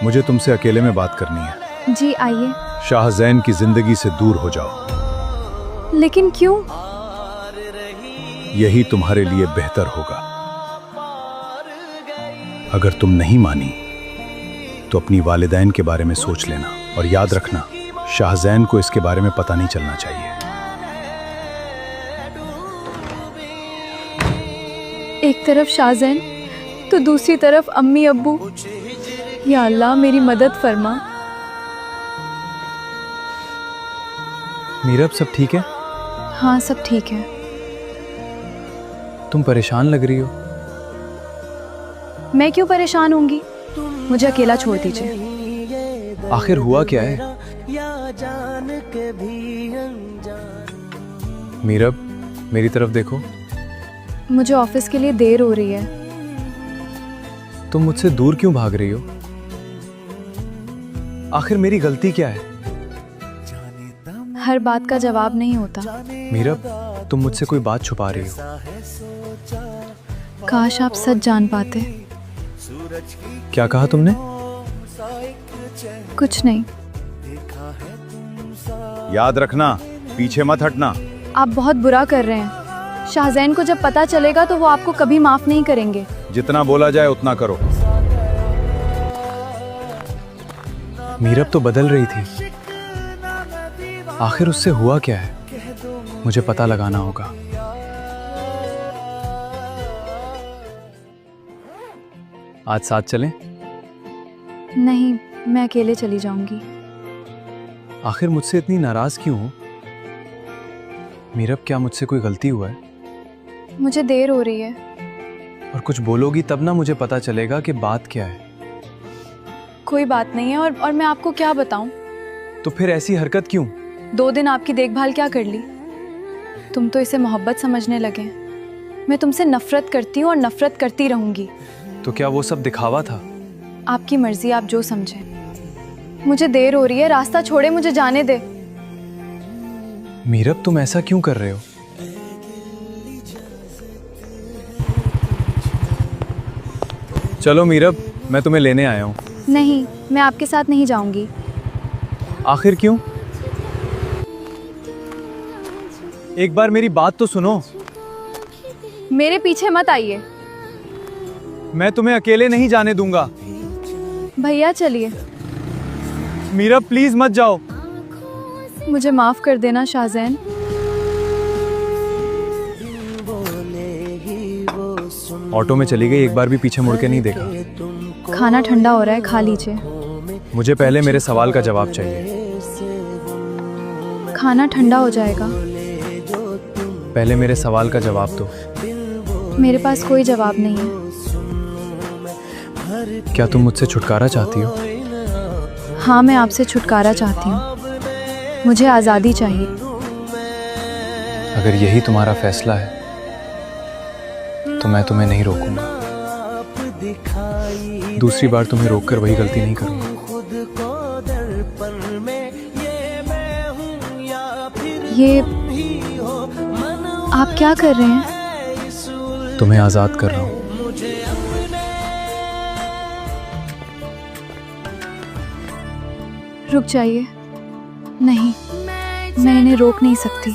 मुझे तुमसे अकेले में बात करनी है। जी आइए। शाहजैन की जिंदगी से दूर हो जाओ। लेकिन क्यों? यही तुम्हारे लिए बेहतर होगा। अगर तुम नहीं मानी तो अपनी वालिदैन के बारे में सोच लेना, और याद रखना शाहजैन को इसके बारे में पता नहीं चलना चाहिए। एक तरफ शाहजैन तो दूसरी तरफ अम्मी अब्बू। या अल्लाह मेरी मदद फरमा। मीरब, सब ठीक है? हाँ सब ठीक है। तुम परेशान लग रही हो। मैं क्यों परेशान होंगी? मुझे अकेला छोड़ दीजिए। आखिर हुआ क्या है? मीरब, मेरी तरफ देखो। मुझे ऑफिस के लिए देर हो रही है। तुम मुझसे दूर क्यों भाग रही हो? आखिर मेरी गलती क्या है? हर बात का जवाब नहीं होता। मीरब, तुम मुझसे कोई बात छुपा रही हो। काश आप सच जान पाते। क्या कहा तुमने? कुछ नहीं। याद रखना, पीछे मत हटना। आप बहुत बुरा कर रहे हैं। शाहजैन को जब पता चलेगा तो वो आपको कभी माफ नहीं करेंगे। जितना बोला जाए उतना करो। मीरब तो बदल रही थी। आखिर उससे हुआ क्या है? मुझे पता लगाना होगा। आज साथ चलें? नहीं, मैं अकेले चली जाऊंगी। आखिर मुझसे इतनी नाराज क्यों हो? मीरब, क्या मुझसे कोई गलती हुआ है? मुझे देर हो रही है। और कुछ बोलोगी तब ना मुझे पता चलेगा कि बात क्या है। कोई बात नहीं है, और मैं आपको क्या बताऊं? तो फिर ऐसी हरकत क्यों? 2 दिन आपकी देखभाल क्या कर ली? तुम तो इसे मोहब्बत समझने लगे। मैं तुमसे नफरत करती हूँ और नफरत करती रहूंगी। तो क्या वो सब दिखावा था? आपकी मर्जी, आप जो समझे। मुझे देर हो रही है, रास्ता छोड़े, मुझे जाने दे। मीरब, तुम ऐसा क्यों कर रहे हो? चलो मीरब, मैं तुम्हें लेने आया हूँ। नहीं, मैं आपके साथ नहीं जाऊंगी। आखिर क्यों? एक बार मेरी बात तो सुनो। मेरे पीछे मत आइए। मैं तुम्हें अकेले नहीं जाने दूंगा। भैया चलिए। मीरब, प्लीज मत जाओ। मुझे माफ कर देना शाहजैन। ऑटो में चली गई, एक बार भी पीछे मुड़ के नहीं देखा। खाना ठंडा हो रहा है, खा लीजिए। मुझे पहले मेरे सवाल का जवाब चाहिए। खाना ठंडा हो जाएगा। पहले मेरे सवाल का जवाब दो। मेरे पास कोई जवाब नहीं है। क्या तुम मुझसे छुटकारा चाहती हो? हाँ, मैं आपसे छुटकारा चाहती हूँ। मुझे आज़ादी चाहिए। अगर यही तुम्हारा फैसला है तो मैं तुम्हें नहीं रोकूंगा। दूसरी बार तुम्हें रोककर वही गलती नहीं करूंगा। ये आप क्या कर रहे हैं? तुम्हें आजाद कर रहा हूं। रुक जाइए। नहीं, मैं इन्हें रोक नहीं सकती।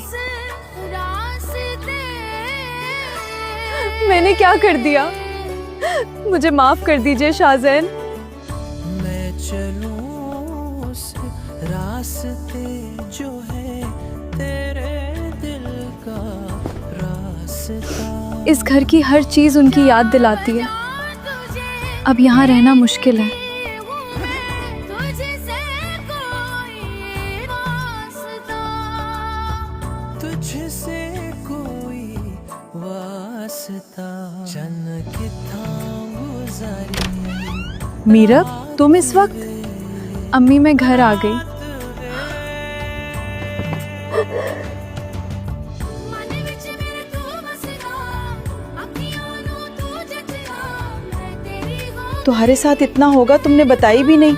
मैंने क्या कर दिया? मुझे माफ कर दीजिए शाहजैन। मैं चलूं उस रास्ते जो है तेरे दिल का रास्ता। इस घर की हर चीज उनकी याद दिलाती है। अब यहाँ रहना मुश्किल है। तुझसे कोई वास्ता चन किथा गुजारी। मीरब, तुम इस वक्त? अम्मी, मैं घर आ गई। तुम्हारे साथ इतना होगा तुमने बताई भी नहीं।